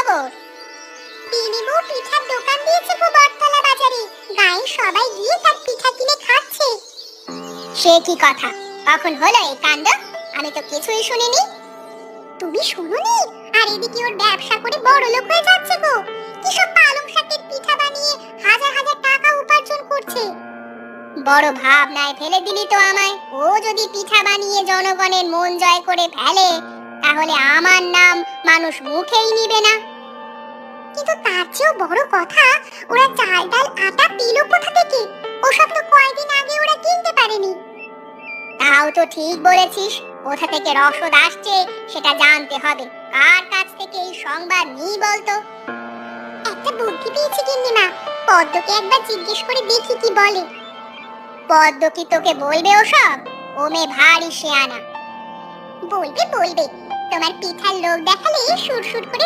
খবর? পিনি বউ পিঠার দোকান দিয়েছে গো বটতলা বাজারে। গায়ে সবাই গিয়ে তার পিঠা কিনে খাচ্ছে। সে কি কথা? কখন হলো এই কাণ্ড? আমি তো কিছুই শুনিনি। তুমি শুনোনি? আর এদিকে ওর ব্যবসা করে বড় লোক হয়ে যাচ্ছে গো। কি সব পালং শাকের পিঠা বানিয়ে হাজার হাজার টাকা উপার্জন করছে। বড় ভাবনায় ফেলে দিলি তো আমায়। ও যদি পিঠা বানিয়ে জনগণের মন জয় করে ফেলে, তাহলে আমার নাম মানুষ মুখেই নিবে না। কিন্তু তার চেয়েও বড় কথা, ওরা চাল ডাল আটা পেল কোথা থেকে? ওসব তো কয়েকদিন আগে ওরা কিনতে পারেনি। তাও তো ঠিক বলেছিস। কোথা থেকে রসদ আসছে সেটা জানতে হবে। কার কাছ থেকে এই সংবাদ নিই বলতো? একটা বুদ্ধি পেয়েছি গিন্নিমা। পদ্মকে একবার জিজ্ঞেস করে দেখি কি বলে। পদ্ম কি তোকে বলবে ওসব? ও মেয়ে ভারী শেয়ানা। বলবে বলবে, তোমার পিঠার লোক দেখালে সুর সুর করে